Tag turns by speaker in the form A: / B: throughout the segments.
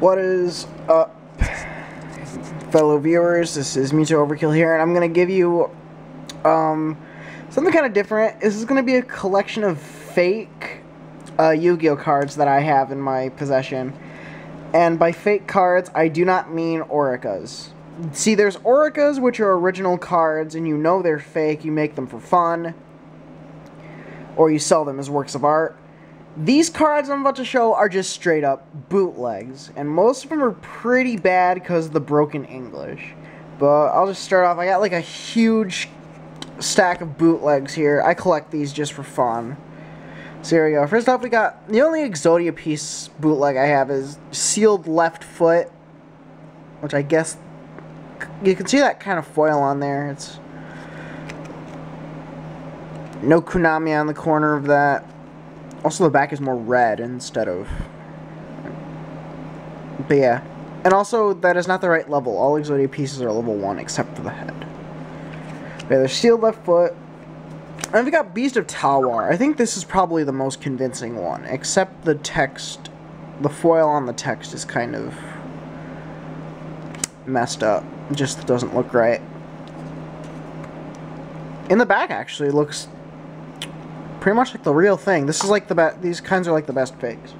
A: What is up, fellow viewers? This is Yugioh Overkill here, and I'm going to give you something kind of different. This is going to be a collection of fake Yu-Gi-Oh cards that I have in my possession. And by fake cards, I do not mean Oricas. See, there's Oricas, which are original cards, and you know they're fake. You make them for fun, or you sell them as works of art. These cards I'm about to show are just straight up bootlegs, and most of them are pretty bad because of the broken English. But I'll just start off. I got like a huge stack of bootlegs here. I collect these just for fun. So here we go. First off, we got the only Yugioh piece bootleg I have is Sealed Left Foot, which I guess you can see that kind of foil on there. It's no Konami on the corner of that. Also, the back is more red instead of... But yeah. And also, that is not the right level. All Yugioh pieces are level 1 except for the head. Okay, there's Sealed Left Foot. And we got Beast of Talwar. I think this is probably the most convincing one. Except the text... The foil on the text is kind of... messed up. It just doesn't look right. In the back, actually, it looks... pretty much like the real thing. This is like the these kinds are like the best fakes.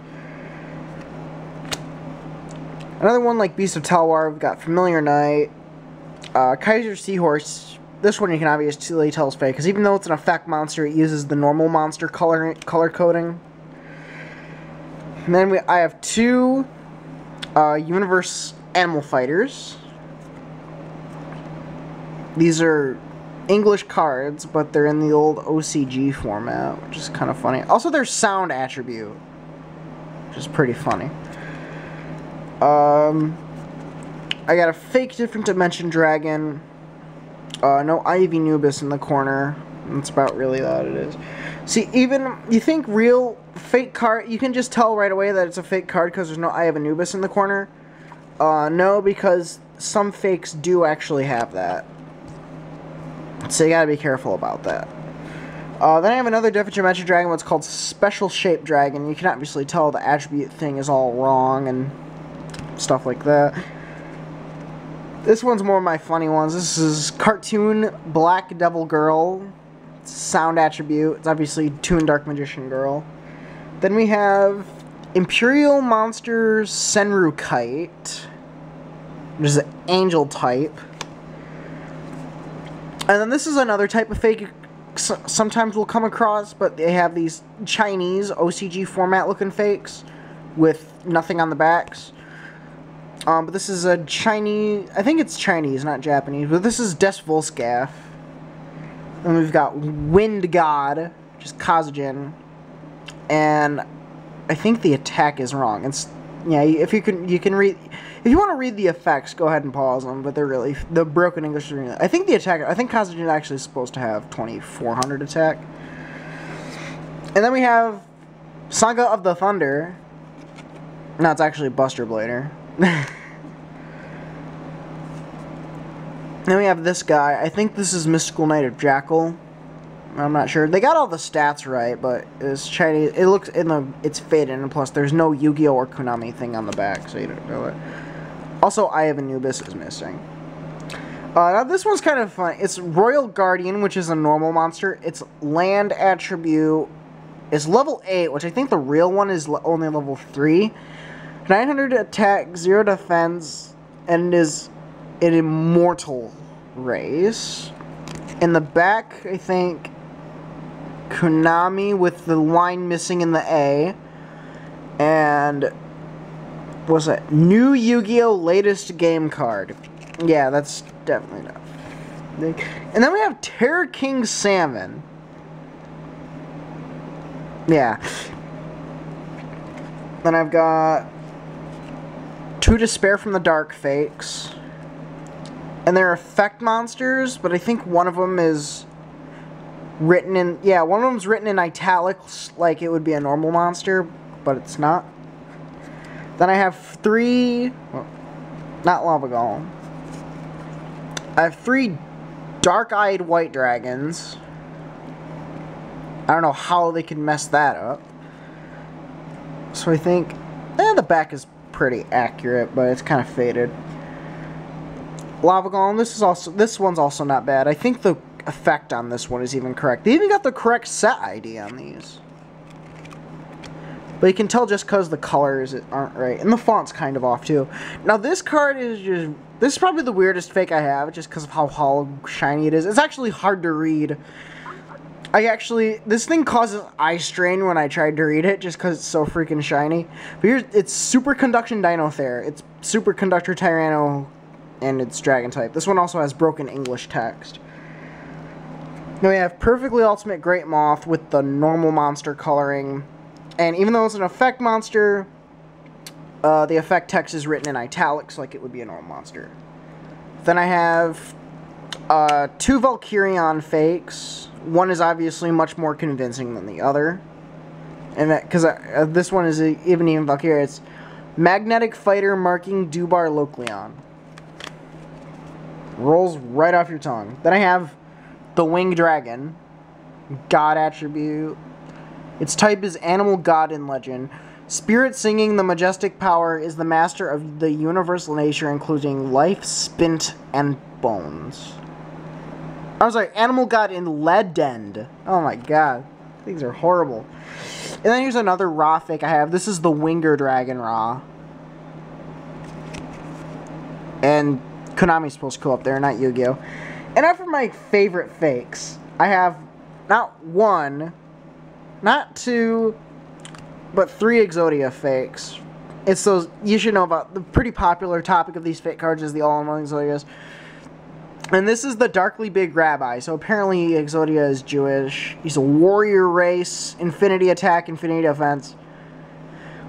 A: Another one like Beast of Talwar, we've got Familiar Knight, Kaiser Seahorse. This one you can obviously tell is fake, because even though it's an effect monster, it uses the normal monster color coding. And then I have two Universe Animal Fighters. These are English cards, but they're in the old OCG format, which is kind of funny. Also, there's sound attribute, which is pretty funny. I got a fake Different Dimension Dragon. No Ivy Nubis in the corner. That's about really that it is. See, even you think real fake card, you can just tell right away that it's a fake card because there's no Ivy Nubis in the corner. No, because some fakes do actually have that. So you gotta be careful about that. Then I have another Different Dimension Dragon, what's called Special Shape Dragon. You can obviously tell the attribute thing is all wrong and stuff like that. This one's more of my funny ones. This is Cartoon Black Devil Girl. It's sound attribute. It's obviously Toon Dark Magician Girl. Then we have Imperial Monster Senru Kite, which is an angel type. And then this is another type of fake sometimes we'll come across, but they have these Chinese OCG format looking fakes with nothing on the backs. But this is a Chinese, I think it's Chinese, not Japanese, but this is Des Volscath. And we've got Wind God, which is Kazujin. And I think the attack is wrong. It's, yeah, if you can read, if you want to read the effects, go ahead and pause them, but they're really, the broken English are really, I think the attack, I think Kazujin actually is supposed to have 2400 attack. And then we have Saga of the Thunder. No, it's actually Buster Blader. Then we have this guy. I think this is Mystical Knight of Jackal. I'm not sure. They got all the stats right, but it's Chinese. It looks it's faded, and plus there's no Yu-Gi-Oh or Konami thing on the back, so you don't know it. Also, Eye of Anubis is missing. Now this one's kind of fun. It's Royal Guardian, which is a normal monster. Its land attribute is level 8, which I think the real one is only level 3. 900 attack, 0 defense, and it is an immortal race. In the back, I think Konami with the line missing in the A. And what's that? New Yu-Gi-Oh! Latest game card. Yeah, that's definitely not. And then we have Terror King Salmon. Yeah. Then I've got two Despair from the Dark fakes. And they're effect monsters, but I think one of them is written in, yeah, one of them's written in italics like it would be a normal monster, but it's not. Then I have three, well, not Lava Golem. I have three Dark-Eyed White Dragons. I don't know how they can mess that up. So I think, the back is pretty accurate, but it's kind of faded. Lava Golem, this one's also not bad. I think the effect on this one is even correct. They even got the correct set ID on these. But you can tell just because the colors aren't right. And the font's kind of off, too. Now, this card is just... This is probably the weirdest fake I have, just because of how hollow shiny it is. It's actually hard to read. This thing causes eye strain when I tried to read it, just because it's so freaking shiny. But it's Super Conduction Dinothere. It's Super Conductor Tyranno, and it's Dragon type. This one also has broken English text. Now we have Perfectly Ultimate Great Moth with the normal monster coloring. And even though it's an effect monster, the effect text is written in italics like it would be a normal monster. Then I have 2 Valkyrion fakes. One is obviously much more convincing than the other. And because this one is even Valkyria. It's Magnetic Fighter marking Dubar Locleon. Rolls right off your tongue. Then I have the Winged Dragon. God attribute. Its type is Animal God in Legend. Spirit singing the majestic power is the master of the universal nature, including life, spint, and bones. I was like, Animal God in Legend. Oh my god. These are horrible. And then here's another Ra fake I have. This is the Winger Dragon Ra. And Konami's supposed to go up there, not Yugioh. And after my favorite fakes, I have not 1... Not 2, but 3 Exodia fakes. It's those, you should know about, the pretty popular topic of these fake cards is the all-in-one Exodias. And this is the Darkly Big Rabbi. So apparently Exodia is Jewish. He's a warrior race, infinity attack, infinity defense.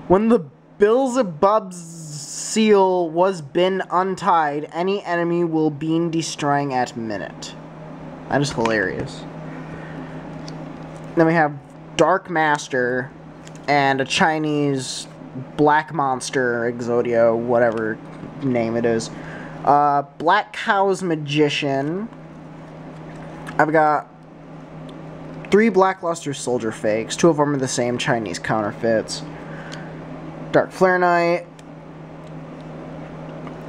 A: When the Beelzebub's seal was been untied, any enemy will be destroying at minute. That is hilarious. Then we have Dark Master and a Chinese Black Monster Exodia, whatever name it is. Black Cow's Magician. I've got 3 Blackluster Soldier fakes. 2 of them are the same Chinese counterfeits. Dark Flare Knight.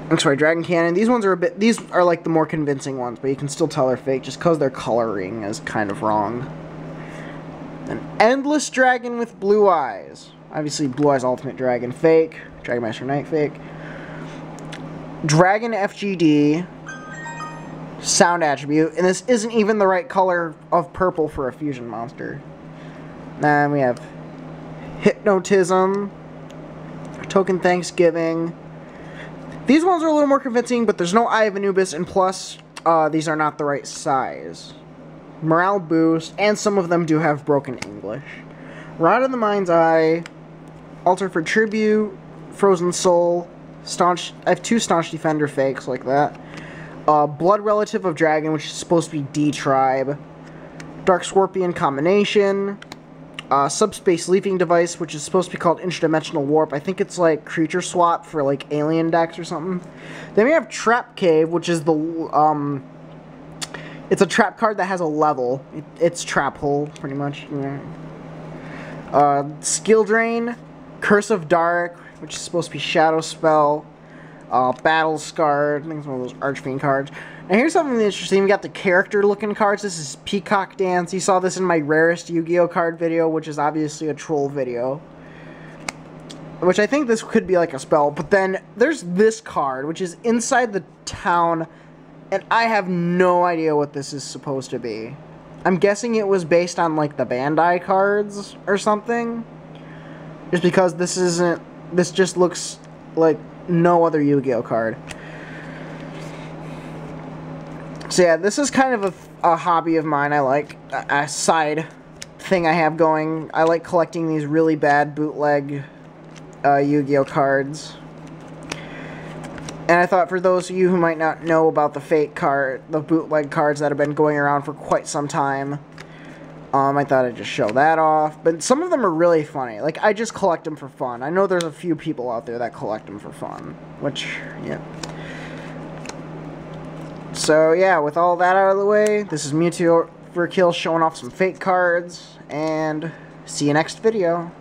A: I'm sorry, Dragon Cannon. These ones are these are like the more convincing ones, but you can still tell they're fake just because their coloring is kind of wrong. An Endless Dragon with Blue Eyes. Obviously, Blue Eyes Ultimate Dragon fake. Dragon Master Knight fake. Dragon FGD. Sound attribute. And this isn't even the right color of purple for a fusion monster. Then we have Hypnotism. Token Thanksgiving. These ones are a little more convincing, but there's no Eye of Anubis, and plus, these are not the right size. Morale boost, and some of them do have broken English. Rod of the Mind's Eye, Altar for Tribute, Frozen Soul, Staunch. I have 2 Staunch Defender fakes like that. Blood Relative of Dragon, which is supposed to be D-Tribe. Dark Scorpion Combination. Subspace Leaping Device, which is supposed to be called Interdimensional Warp. I think it's like Creature Swap for like Alien decks or something. Then we have Trap Cave, which is the it's a trap card that has a level. It's Trap Hole, pretty much. Skill Drain, Curse of Dark, which is supposed to be Shadow Spell, Battle Scarred. I think it's one of those Archfiend cards. Now here's something interesting. We got the character-looking cards. This is Peacock Dance. You saw this in my rarest Yu-Gi-Oh card video, which is obviously a troll video. Which I think this could be like a spell. But then there's this card, which is Inside the Town. And I have no idea what this is supposed to be. I'm guessing it was based on, like, the Bandai cards or something. Just because this isn't... This just looks like no other Yu-Gi-Oh card. So yeah, this is kind of a hobby of mine. I like a side thing I have going. I like collecting these really bad bootleg Yu-Gi-Oh cards. And I thought for those of you who might not know about the bootleg cards that have been going around for quite some time, I thought I'd just show that off. But some of them are really funny. Like, I just collect them for fun. I know there's a few people out there that collect them for fun. Which, yeah. So, yeah, with all that out of the way, this is Mewtwo Overkill showing off some fake cards. And see you next video.